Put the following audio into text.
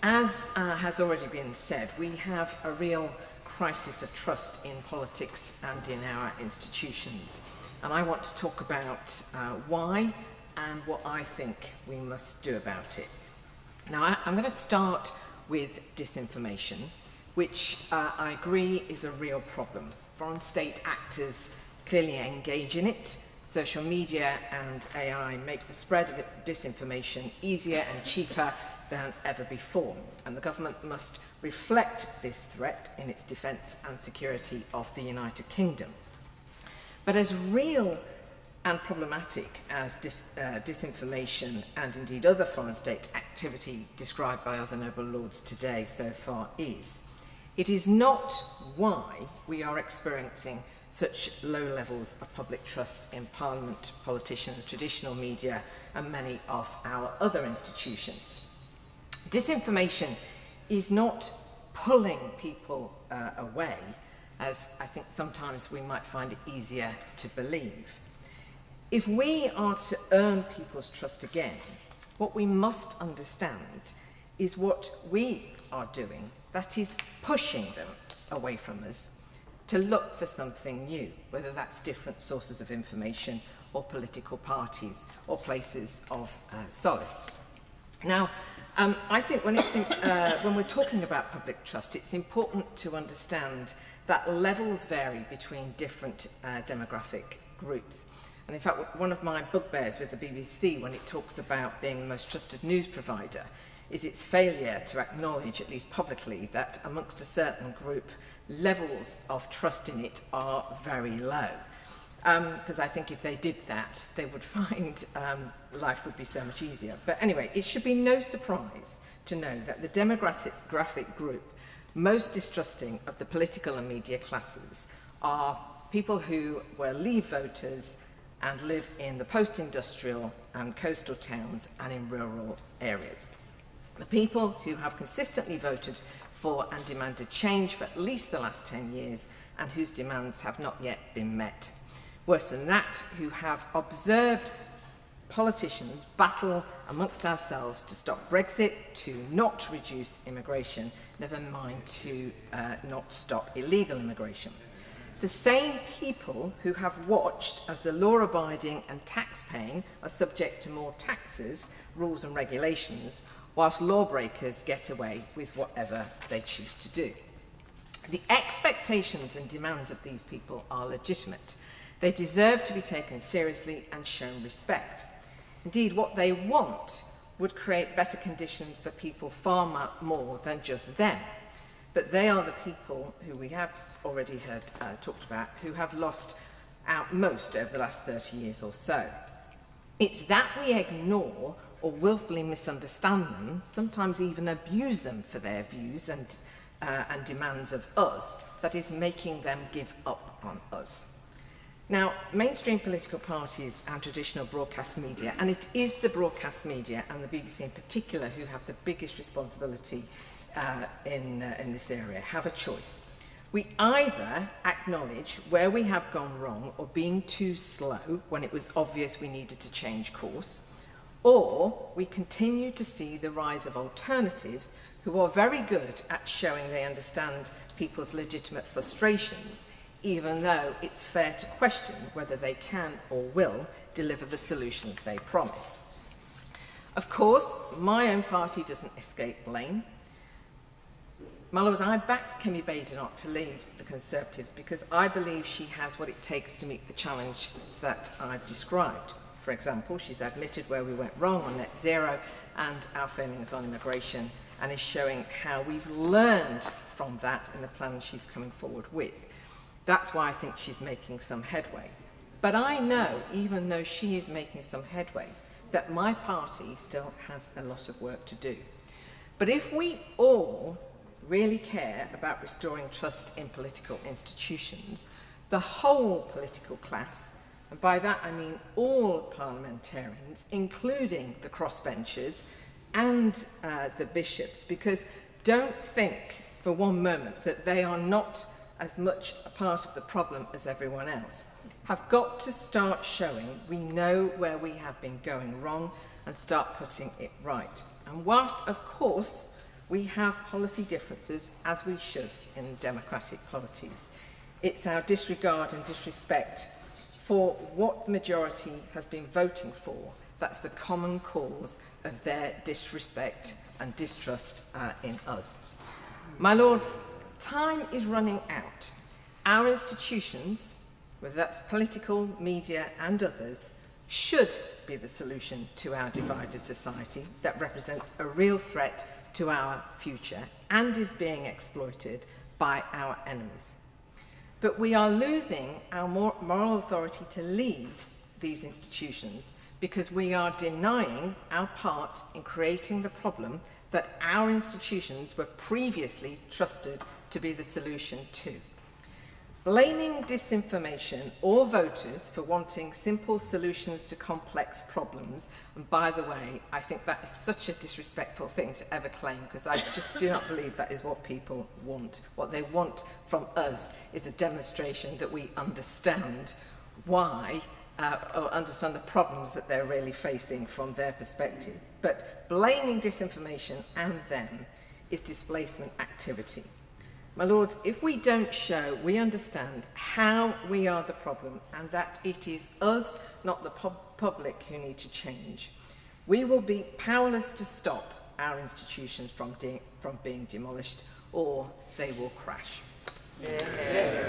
As has already been said, we have a real crisis of trust in politics and in our institutions. And I want to talk about why and what I think we must do about it. Now, I'm going to start with disinformation, which I agree is a real problem. Foreign state actors clearly engage in it. Social media and AI make the spread of disinformation easier and cheaper than ever before, and the government must reflect this threat in its defence and security of the United Kingdom. But as real and problematic as disinformation and indeed other foreign state activity described by other noble lords today so far is, it is not why we are experiencing such low levels of public trust in Parliament, politicians, traditional media and many of our other institutions. Disinformation is not pulling people away, as I think sometimes we might find it easier to believe. If we are to earn people's trust again, what we must understand is what we are doing, that is pushing them away from us to look for something new, whether that's different sources of information or political parties or places of solace. Now, I think when we're talking about public trust, it's important to understand that levels vary between different demographic groups. And in fact, one of my bugbears with the BBC when it talks about being the most trusted news provider is its failure to acknowledge, at least publicly, that amongst a certain group, levels of trust in it are very low. Because I think if they did that, they would find life would be so much easier. But anyway, it should be no surprise to know that the demographic group most distrusting of the political and media classes are people who were Leave voters and live in the post-industrial and coastal towns and in rural areas. The people who have consistently voted for and demanded change for at least the last 10 years and whose demands have not yet been met. Worse than that, who have observed politicians battle amongst ourselves to stop Brexit, to not reduce immigration, never mind to not stop illegal immigration. The same people who have watched as the law-abiding and tax-paying are subject to more taxes, rules and regulations, whilst lawbreakers get away with whatever they choose to do. The expectations and demands of these people are legitimate. They deserve to be taken seriously and shown respect. Indeed, what they want would create better conditions for people far more than just them. But they are the people who we have already heard talked about, who have lost out most over the last 30 years or so. It's that we ignore or willfully misunderstand them, sometimes even abuse them for their views and demands of us, that is making them give up on us. Now, mainstream political parties and traditional broadcast media, and it is the broadcast media and the BBC in particular who have the biggest responsibility in this area, have a choice. We either acknowledge where we have gone wrong or being too slow when it was obvious we needed to change course, or we continue to see the rise of alternatives who are very good at showing they understand people's legitimate frustrations, even though it's fair to question whether they can or will deliver the solutions they promise. Of course, my own party doesn't escape blame. Mallows, I backed Kemi Badenoch to lead the Conservatives because I believe she has what it takes to meet the challenge that I've described. For example, she's admitted where we went wrong on net zero and our failings on immigration, and is showing how we've learned from that in the plan she's coming forward with. That's why I think she's making some headway. But I know, even though she is making some headway, that my party still has a lot of work to do. But if we all really care about restoring trust in political institutions, the whole political class, and by that I mean all parliamentarians, including the crossbenchers and the bishops, because don't think for one moment that they are not as much a part of the problem as everyone else, have got to start showing we know where we have been going wrong and start putting it right. And whilst, of course, We have policy differences, as we should in democratic polities. It's our disregard and disrespect for what the majority has been voting for that's the common cause of their disrespect and distrust in us. My Lords, time is running out. Our institutions, whether that's political, media and others, should be the solution to our divided society that represents a real threat to our future and is being exploited by our enemies. But we are losing our moral authority to lead these institutions because we are denying our part in creating the problem that our institutions were previously trusted to be the solution to. Blaming disinformation or voters for wanting simple solutions to complex problems, and by the way, I think that is such a disrespectful thing to ever claim, because I just do not believe that is what people want. What they want from us is a demonstration that we understand why, or understand the problems that they're really facing from their perspective. But blaming disinformation and them is displacement activity. My Lords, if we don't show we understand how we are the problem and that it is us, not the public, who need to change, we will be powerless to stop our institutions from being demolished, or they will crash. Yeah.